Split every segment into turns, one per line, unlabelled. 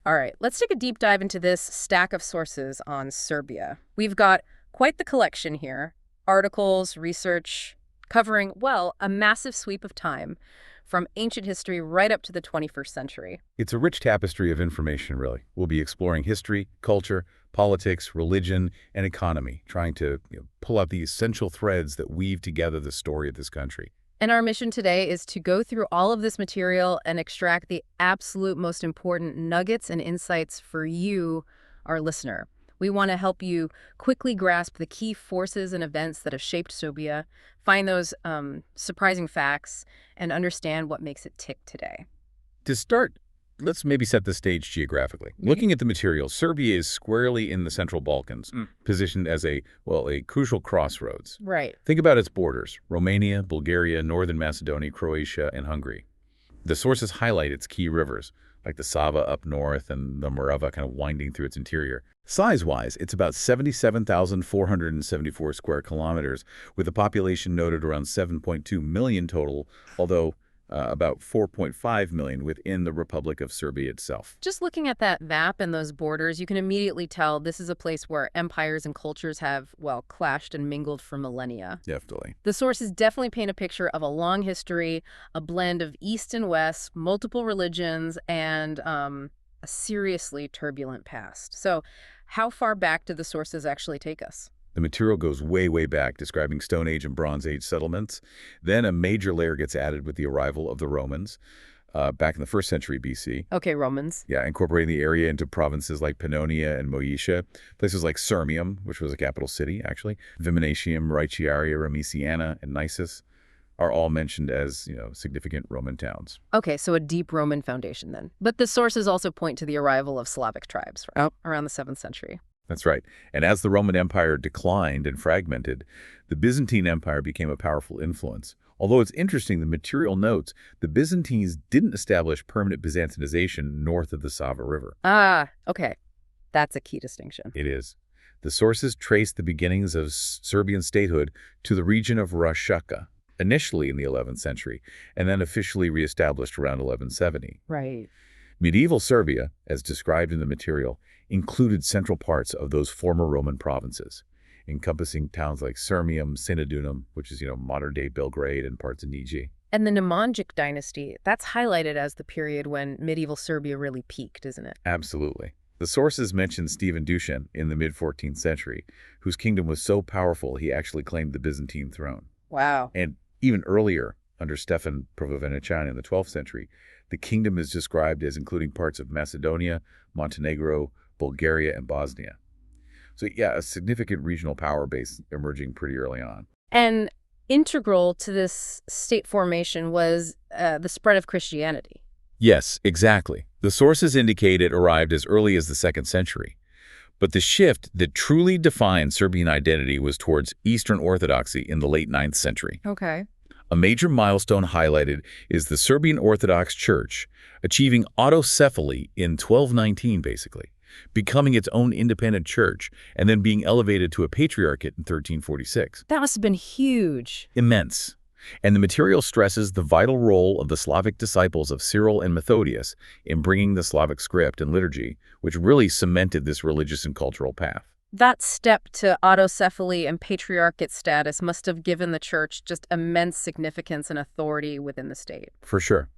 All right, let's take a deep dive into this stack of sources on Serbia. We've got quite the collection here. Articles, research, covering, well, a massive sweep of time, from ancient history right up to the 21st century.
It's a rich tapestry of information, really. We'll be exploring history, culture, politics, religion, and economy, trying to pull out the essential threads that weave together the story of this country.
And our mission today is to go through all of this material and extract the absolute most important nuggets and insights for you, our listener. We want to help you quickly grasp the key forces and events that have shaped Serbia, find those surprising facts, and understand what makes it tick today.
To start, let's maybe set the stage geographically. Looking at the material, Serbia is squarely in the Central Balkans, positioned as a crucial crossroads.
Right.
Think about its borders: Romania, Bulgaria, Northern Macedonia, Croatia, and Hungary. The sources highlight its key rivers, like the Sava up north and the Morava kind of winding through its interior. Size-wise, it's about 77,474 square kilometers, with a population noted around 7.2 million total, although about 4.5 million within the Republic of Serbia itself.
Just looking at that map and those borders, you can immediately tell this is a place where empires and cultures have, well, clashed and mingled for millennia.
Definitely.
The sources definitely paint a picture of a long history, a blend of East and West, multiple religions, and a seriously turbulent past. So how far back did the sources actually take us?
The material goes way, way back, describing Stone Age and Bronze Age settlements. Then a major layer gets added with the arrival of the Romans back in the 1st century BC.
Okay, Romans.
Yeah, incorporating the area into provinces like Pannonia and Moesia, places like Sirmium, which was a capital city, actually, Viminatium, Raetiaria, Remisiana, and Nisus are all mentioned as, significant Roman towns.
Okay, so a deep Roman foundation then. But the sources also point to the arrival of Slavic tribes around the 7th century.
That's right. And as the Roman Empire declined and fragmented, the Byzantine Empire became a powerful influence. Although it's interesting, the material notes the Byzantines didn't establish permanent Byzantinization north of the Sava River.
Ah, okay. That's a key distinction.
It is. The sources trace the beginnings of Serbian statehood to the region of Raška, initially in the 11th century, and then officially reestablished around 1170.
Right.
Medieval Serbia, as described in the material, included central parts of those former Roman provinces, encompassing towns like Sirmium, Sinidunum, which is, modern-day Belgrade, and parts of Niji.
And the Nemanjic dynasty, that's highlighted as the period when medieval Serbia really peaked, isn't it?
Absolutely. The sources mention Stephen Dušan in the mid-14th century, whose kingdom was so powerful he actually claimed the Byzantine throne.
Wow.
And even earlier, under Stefan Prvovenetian in the 12th century, the kingdom is described as including parts of Macedonia, Montenegro, Bulgaria, and Bosnia. So yeah, a significant regional power base emerging pretty early on.
And integral to this state formation was the spread of Christianity.
Yes, exactly. The sources indicate it arrived as early as the 2nd century. But the shift that truly defined Serbian identity was towards Eastern Orthodoxy in the late 9th century.
Okay.
A major milestone highlighted is the Serbian Orthodox Church achieving autocephaly in 1219, basically, becoming its own independent church, and then being elevated to a patriarchate in 1346.
That must have been huge.
Immense. And the material stresses the vital role of the Slavic disciples of Cyril and Methodius in bringing the Slavic script and liturgy, which really cemented this religious and cultural path.
That step to autocephaly and patriarchate status must have given the church just immense significance and authority within the state.
For sure.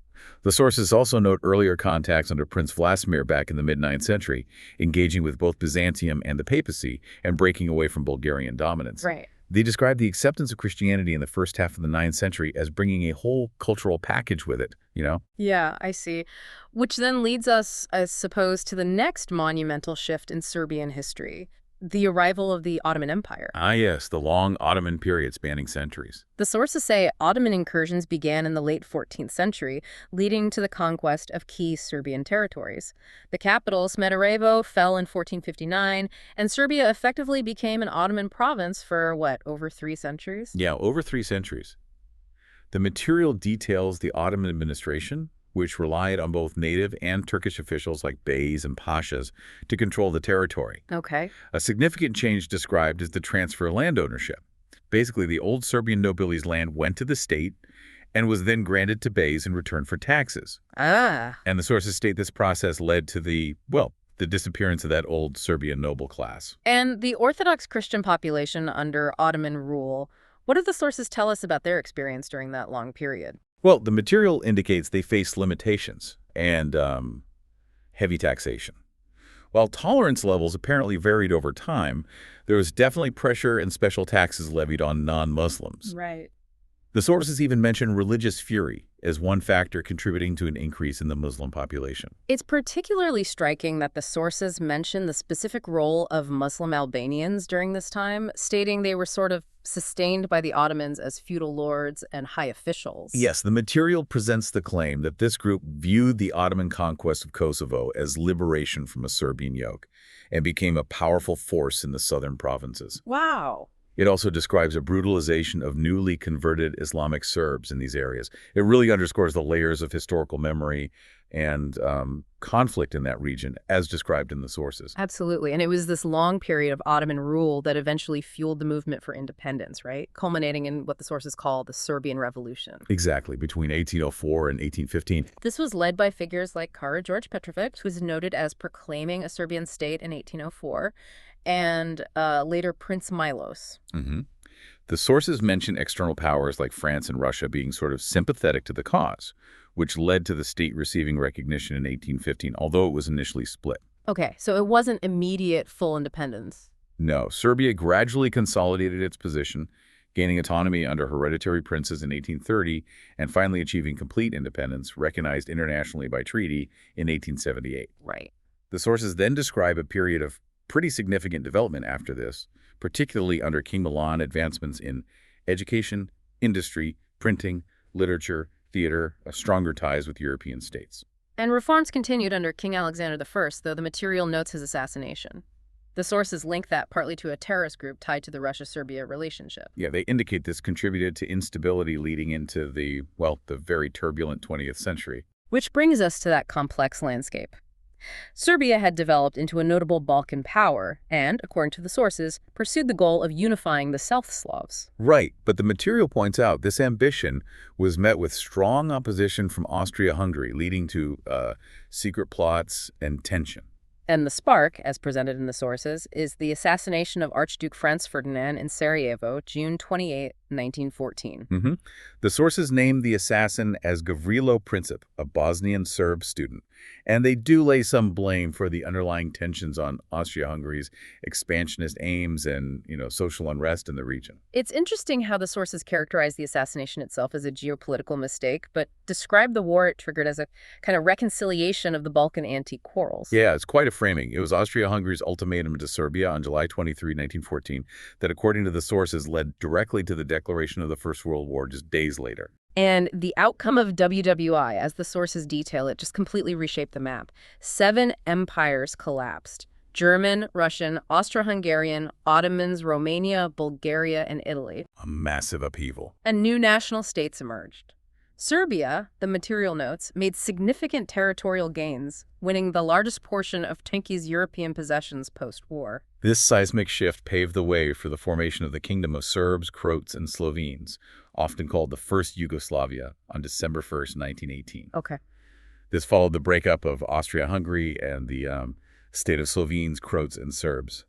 The sources also note earlier contacts under Prince Vladimir back in the mid-9th century, engaging with both Byzantium and the papacy and breaking away from Bulgarian dominance.
Right.
They describe the acceptance of Christianity in the first half of the 9th century as bringing a whole cultural package with it,
Yeah, I see. Which then leads us, I suppose, to the next monumental shift in Serbian history, the arrival of the Ottoman Empire.
Ah, yes, the long Ottoman period spanning centuries.
The sources say Ottoman incursions began in the late 14th century, leading to the conquest of key Serbian territories. The capital, Smederevo, fell in 1459, and Serbia effectively became an Ottoman province for, over 3 centuries?
Yeah, over 3 centuries. The material details the Ottoman administration, which relied on both native and Turkish officials like beys and pashas to control the territory.
Okay.
A significant change described is the transfer of land ownership. Basically, the old Serbian nobility's land went to the state, and was then granted to Beys in return for taxes.
Ah.
And the sources state this process led to the disappearance of that old Serbian noble class.
And the Orthodox Christian population under Ottoman rule, what do the sources tell us about their experience during that long period?
Well, the material indicates they faced limitations and heavy taxation. While tolerance levels apparently varied over time, there was definitely pressure and special taxes levied on non-Muslims.
Right.
The sources even mention religious fury as one factor contributing to an increase in the Muslim population.
It's particularly striking that the sources mention the specific role of Muslim Albanians during this time, stating they were sort of sustained by the Ottomans as feudal lords and high officials.
Yes, the material presents the claim that this group viewed the Ottoman conquest of Kosovo as liberation from a Serbian yoke and became a powerful force in the southern provinces.
Wow.
It also describes a brutalization of newly converted Islamic Serbs in these areas. It really underscores the layers of historical memory and conflict in that region, as described in the sources.
Absolutely. And it was this long period of Ottoman rule that eventually fueled the movement for independence, right? Culminating in what the sources call the Serbian Revolution.
Exactly, between 1804 and 1815.
This was led by figures like Kara George Petrovic, who is noted as proclaiming a Serbian state in 1804, and later Prince Milos.
The sources mention external powers like France and Russia being sort of sympathetic to the cause, which led to the state receiving recognition in 1815, although it was initially split.
Okay, so it wasn't immediate full independence.
No, Serbia gradually consolidated its position, gaining autonomy under hereditary princes in 1830 and finally achieving complete independence, recognized internationally by treaty in 1878.
Right.
The sources then describe a period of pretty significant development after this, particularly under King Milan, advancements in education, industry, printing, literature, theater, stronger ties with European states.
And reforms continued under King Alexander I, though the material notes his assassination. The sources link that partly to a terrorist group tied to the Russia-Serbia relationship.
Yeah, they indicate this contributed to instability leading into the very turbulent 20th century.
Which brings us to that complex landscape. Serbia had developed into a notable Balkan power and, according to the sources, pursued the goal of unifying the South Slavs.
Right, but the material points out this ambition was met with strong opposition from Austria-Hungary, leading to secret plots and tension.
And the spark, as presented in the sources, is the assassination of Archduke Franz Ferdinand in Sarajevo, June 28, 1914.
The sources name the assassin as Gavrilo Princip, a Bosnian Serb student, and they do lay some blame for the underlying tensions on Austria-Hungary's expansionist aims and, social unrest in the region.
It's interesting how the sources characterize the assassination itself as a geopolitical mistake, but describe the war it triggered as a kind of reconciliation of the Balkan anti-quarrels.
Yeah, it's quite a framing. It was Austria-Hungary's ultimatum to Serbia on July 23, 1914, that, according to the sources, led directly to the declaration of the First World War just days later.
And the outcome of WWI, as the sources detail it, just completely reshaped the map. 7 empires collapsed. German, Russian, Austro-Hungarian, Ottomans, Romania, Bulgaria, and Italy.
A massive upheaval.
And new national states emerged. Serbia, the material notes, made significant territorial gains, winning the largest portion of Turkey's European possessions post-war.
This seismic shift paved the way for the formation of the Kingdom of Serbs, Croats, and Slovenes, often called the First Yugoslavia, on December 1st, 1918.
Okay.
This followed the breakup of Austria-Hungary and the state of Slovenes, Croats, and Serbs.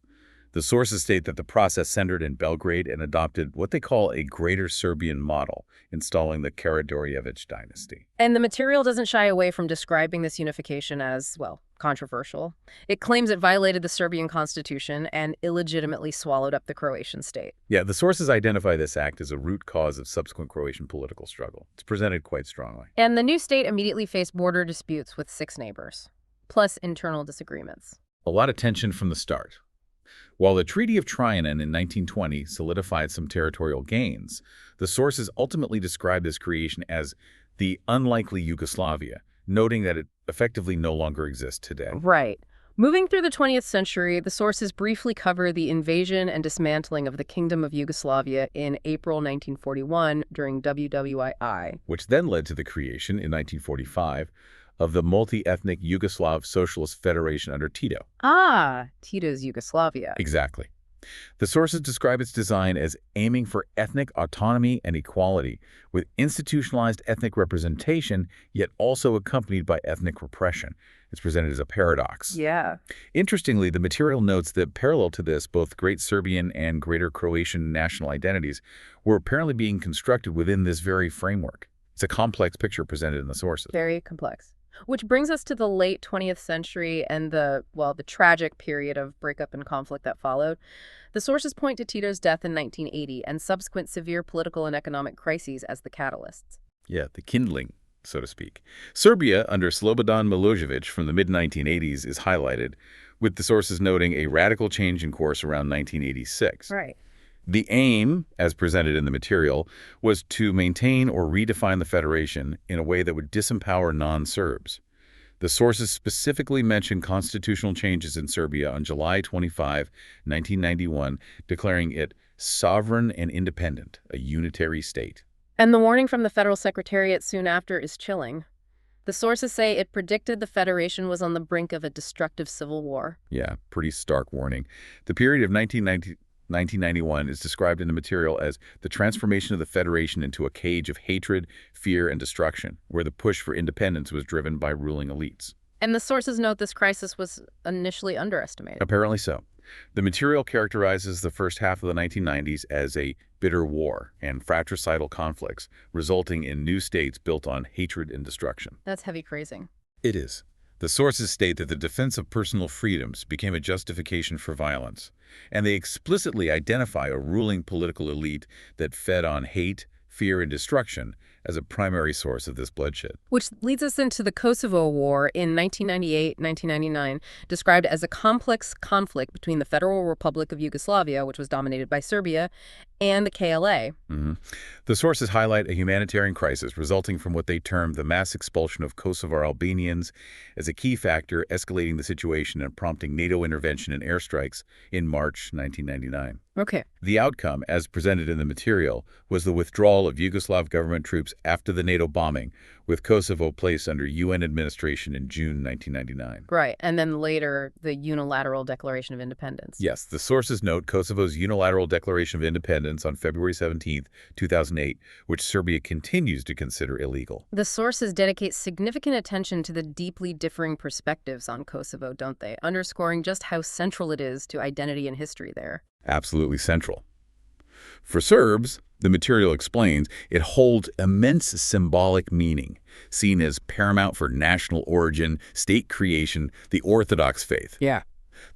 The sources state that the process centered in Belgrade and adopted what they call a Greater Serbian model, installing the Karađorđević dynasty.
And the material doesn't shy away from describing this unification as, controversial. It claims it violated the Serbian constitution and illegitimately swallowed up the Croatian state.
Yeah, the sources identify this act as a root cause of subsequent Croatian political struggle. It's presented quite strongly.
And the new state immediately faced border disputes with 6 neighbors, plus internal disagreements.
A lot of tension from the start. While the Treaty of Trianon in 1920 solidified some territorial gains, the sources ultimately describe this creation as the unlikely Yugoslavia, noting that it effectively no longer exists today.
Right. Moving through the 20th century, the sources briefly cover the invasion and dismantling of the Kingdom of Yugoslavia in April 1941 during WWII.
Which then led to the creation, in 1945, of the multi-ethnic Yugoslav Socialist Federation under Tito.
Ah, Tito's Yugoslavia.
Exactly. The sources describe its design as aiming for ethnic autonomy and equality, with institutionalized ethnic representation, yet also accompanied by ethnic repression. It's presented as a paradox.
Yeah.
Interestingly, the material notes that parallel to this, both Great Serbian and Greater Croatian national identities were apparently being constructed within this very framework. It's a complex picture presented in the sources.
Very complex. Which brings us to the late 20th century and the tragic period of breakup and conflict that followed. The sources point to Tito's death in 1980 and subsequent severe political and economic crises as the catalysts.
Yeah, the kindling, so to speak. Serbia, under Slobodan Milosevic from the mid-1980s, is highlighted, with the sources noting a radical change in course around 1986.
Right.
The aim, as presented in the material, was to maintain or redefine the federation in a way that would disempower non-Serbs. The sources specifically mention constitutional changes in Serbia on July 25, 1991, declaring it sovereign and independent, a unitary state.
And the warning from the Federal Secretariat soon after is chilling. The sources say it predicted the Federation was on the brink of a destructive civil war.
Yeah, pretty stark warning. The period of 1991 is described in the material as the transformation of the Federation into a cage of hatred, fear, and destruction, where the push for independence was driven by ruling elites.
And the sources note this crisis was initially underestimated.
Apparently so. The material characterizes the first half of the 1990s as a bitter war and fratricidal conflicts, resulting in new states built on hatred and destruction.
That's heavy phrasing.
It is. The sources state that the defense of personal freedoms became a justification for violence, and they explicitly identify a ruling political elite that fed on hate, fear, and destruction as a primary source of this bloodshed.
Which leads us into the Kosovo War in 1998-1999, described as a complex conflict between the Federal Republic of Yugoslavia, which was dominated by Serbia, and the KLA.
The sources highlight a humanitarian crisis resulting from what they termed the mass expulsion of Kosovar Albanians as a key factor escalating the situation and prompting NATO intervention and airstrikes in March 1999.
Okay.
The outcome, as presented in the material, was the withdrawal of Yugoslav government troops after the NATO bombing, with Kosovo placed under UN administration in June 1999.
Right, and then later, the unilateral Declaration of Independence.
Yes, the sources note Kosovo's unilateral Declaration of Independence on February 17, 2008, which Serbia continues to consider illegal.
The sources dedicate significant attention to the deeply differing perspectives on Kosovo, don't they? Underscoring just how central it is to identity and history there.
Absolutely central. For Serbs, the material explains, it holds immense symbolic meaning, seen as paramount for national origin, state creation, the Orthodox faith.
Yeah.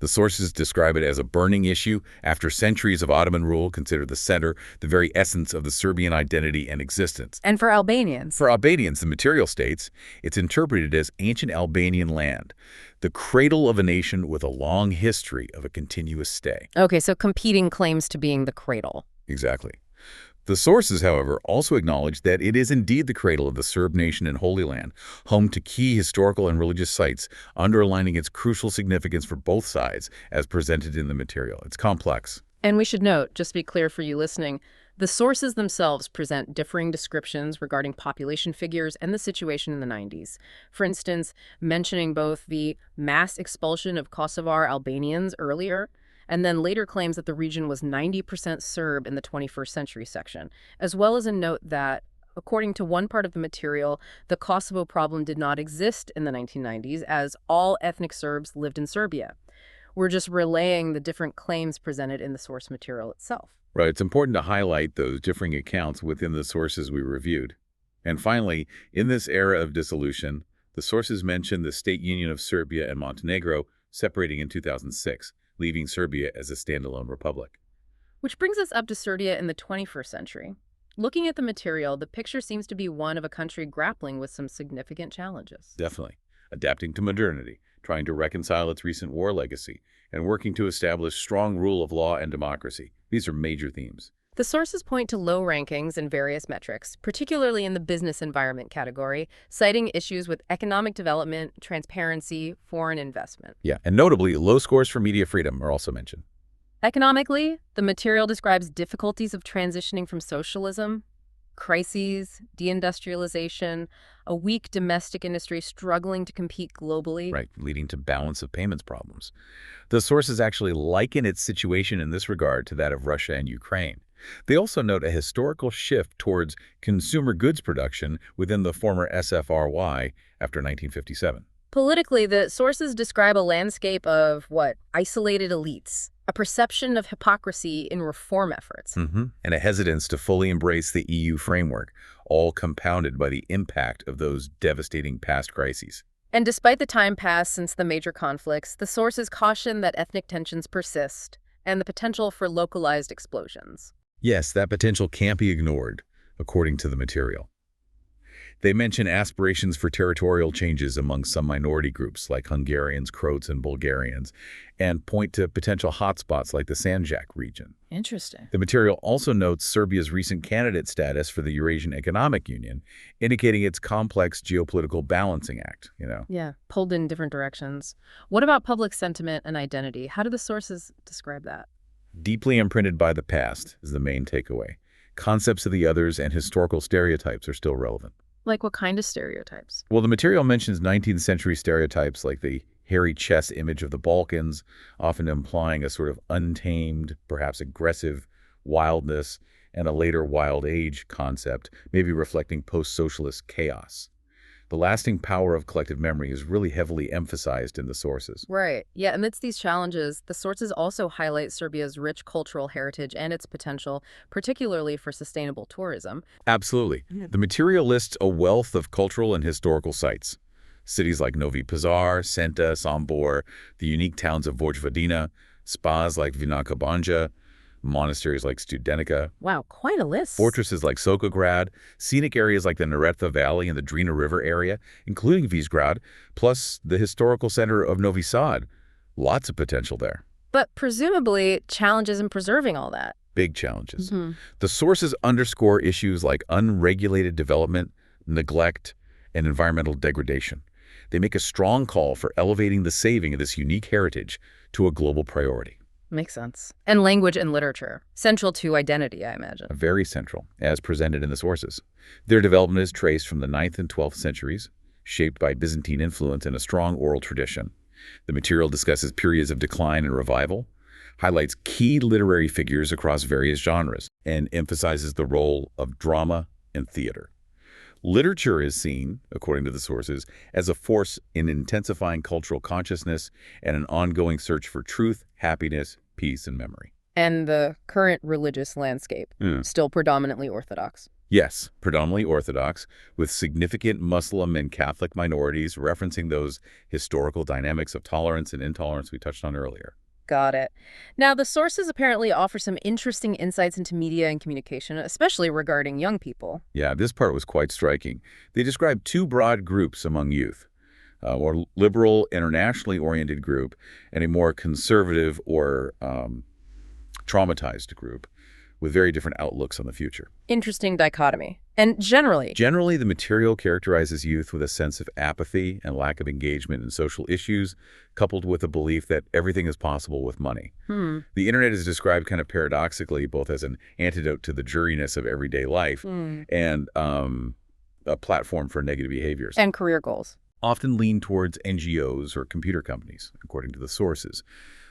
The sources describe it as a burning issue after centuries of Ottoman rule, considered the center, the very essence of the Serbian identity and existence.
And for Albanians?
For Albanians, the material states, it's interpreted as ancient Albanian land, the cradle of a nation with a long history of a continuous stay.
Okay, so competing claims to being the cradle.
Exactly. The sources, however, also acknowledge that it is indeed the cradle of the Serb nation and Holy Land, home to key historical and religious sites, underlining its crucial significance for both sides, as presented in the material. It's complex.
And we should note, just to be clear for you listening, the sources themselves present differing descriptions regarding population figures and the situation in the 90s. For instance, mentioning both the mass expulsion of Kosovar Albanians earlier, and then later claims that the region was 90% Serb in the 21st century section, as well as a note that, according to one part of the material, the Kosovo problem did not exist in the 1990s, as all ethnic Serbs lived in Serbia. We're just relaying the different claims presented in the source material itself.
Right. It's important to highlight those differing accounts within the sources we reviewed. And finally, in this era of dissolution, the sources mention the state union of Serbia and Montenegro separating in 2006. Leaving Serbia as a standalone republic.
Which brings us up to Serbia in the 21st century. Looking at the material, the picture seems to be one of a country grappling with some significant challenges.
Definitely. Adapting to modernity, trying to reconcile its recent war legacy, and working to establish strong rule of law and democracy. These are major themes.
The sources point to low rankings in various metrics, particularly in the business environment category, citing issues with economic development, transparency, foreign investment.
Yeah, and notably, low scores for media freedom are also mentioned.
Economically, the material describes difficulties of transitioning from socialism, crises, deindustrialization, a weak domestic industry struggling to compete globally.
Right, leading to balance of payments problems. The sources actually liken its situation in this regard to that of Russia and Ukraine. They also note a historical shift towards consumer goods production within the former SFRY after 1957.
Politically, the sources describe a landscape of, what, isolated elites, a perception of hypocrisy in reform efforts.
And a hesitance to fully embrace the EU framework, all compounded by the impact of those devastating past crises.
And despite the time passed since the major conflicts, the sources caution that ethnic tensions persist and the potential for localized explosions.
Yes, that potential can't be ignored, according to the material. They mention aspirations for territorial changes among some minority groups like Hungarians, Croats, and Bulgarians, and point to potential hotspots like the Sanjak region.
Interesting.
The material also notes Serbia's recent candidate status for the Eurasian Economic Union, indicating its complex geopolitical balancing act,
Yeah, pulled in different directions. What about public sentiment and identity? How do the sources describe that?
Deeply imprinted by the past is the main takeaway. Concepts of the others and historical stereotypes are still relevant.
Like what kind of stereotypes?
Well, the material mentions 19th century stereotypes like the hairy chest image of the Balkans, often implying a sort of untamed, perhaps aggressive wildness, and a later wild age concept, maybe reflecting post-socialist chaos. The lasting power of collective memory is really heavily emphasized in the sources.
Right. Yeah, amidst these challenges, the sources also highlight Serbia's rich cultural heritage and its potential, particularly for sustainable tourism.
Absolutely. The material lists a wealth of cultural and historical sites. Cities like Novi Pazar, Senta, Sombor, the unique towns of Vojvodina, spas like Vinaka Banja, monasteries like Studenica,
Wow, quite a list.
fortresses like Sokograd, scenic areas like the Neretva Valley and the Drina River area, including Visegrad, plus the historical center of Novi Sad. Lots of potential there.
But presumably, challenges in preserving all that.
Big challenges. The sources underscore issues like unregulated development, neglect, and environmental degradation. They make a strong call for elevating the saving of this unique heritage to a global priority.
Makes sense. And language and literature. Central to identity, I imagine.
Very central, as presented in the sources. Their development is traced from the 9th and 12th centuries, shaped by Byzantine influence and a strong oral tradition. The material discusses periods of decline and revival, highlights key literary figures across various genres, and emphasizes the role of drama and theater. Literature is seen, according to the sources, as a force in intensifying cultural consciousness and an ongoing search for truth, happiness, peace, and memory.
And the current religious landscape, still predominantly Orthodox.
Yes, predominantly Orthodox, with significant Muslim and Catholic minorities referencing those historical dynamics of tolerance and intolerance we touched on earlier.
Got it. Now, the sources apparently offer some interesting insights into media and communication, especially regarding young people.
Yeah, this part was quite striking. They describe two broad groups among youth, a more liberal, internationally oriented group, and a more conservative or traumatized group with very different outlooks on the future.
Interesting dichotomy. And generally,
the material characterizes youth with a sense of apathy and lack of engagement in social issues, coupled with a belief that everything is possible with money. The internet is described kind of paradoxically, both as an antidote to the dreariness of everyday life and a platform for negative behaviors.
and career goals.
Often lean towards NGOs or computer companies, according to the sources.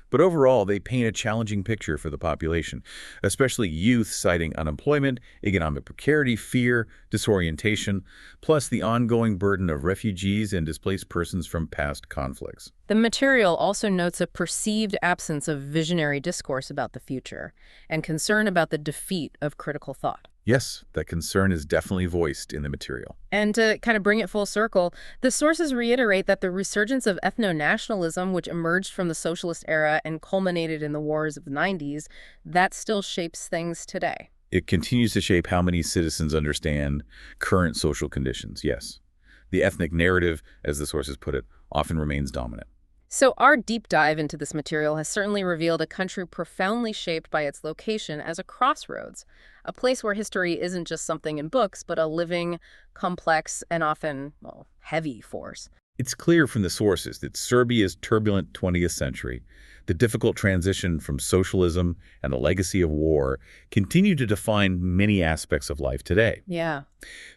But overall, they paint a challenging picture for the population, especially youth citing unemployment, economic precarity, fear, disorientation, plus the ongoing burden of refugees and displaced persons from past conflicts.
The material also notes a perceived absence of visionary discourse about the future and concern about the defeat of critical thought.
Yes, that concern is definitely voiced in the material.
And to kind of bring it full circle, the sources reiterate that the resurgence of ethno-nationalism, which emerged from the socialist era and culminated in the wars of the 90s, that still shapes things today.
It continues to shape how many citizens understand current social conditions, yes. The ethnic narrative, as the sources put it, often remains dominant.
So our deep dive into this material has certainly revealed a country profoundly shaped by its location as a crossroads, a place where history isn't just something in books, but a living, complex, and often, well, heavy force.
It's clear from the sources that Serbia's turbulent 20th century, the difficult transition from socialism, and the legacy of war continue to define many aspects of life today.
Yeah.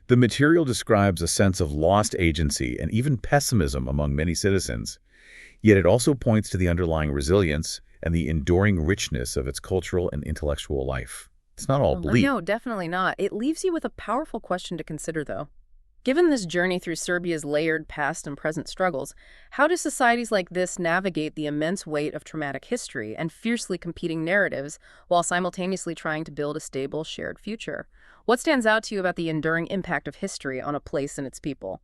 The material describes a sense of lost agency and even pessimism among many citizens, yet it also points to the underlying resilience and the enduring richness of its cultural and intellectual life. It's not all bleak.
No, definitely not. It leaves you with a powerful question to consider, though. Given this journey through Serbia's layered past and present struggles, how do societies like this navigate the immense weight of traumatic history and fiercely competing narratives while simultaneously trying to build a stable, shared future? What stands out to you about the enduring impact of history on a place and its people?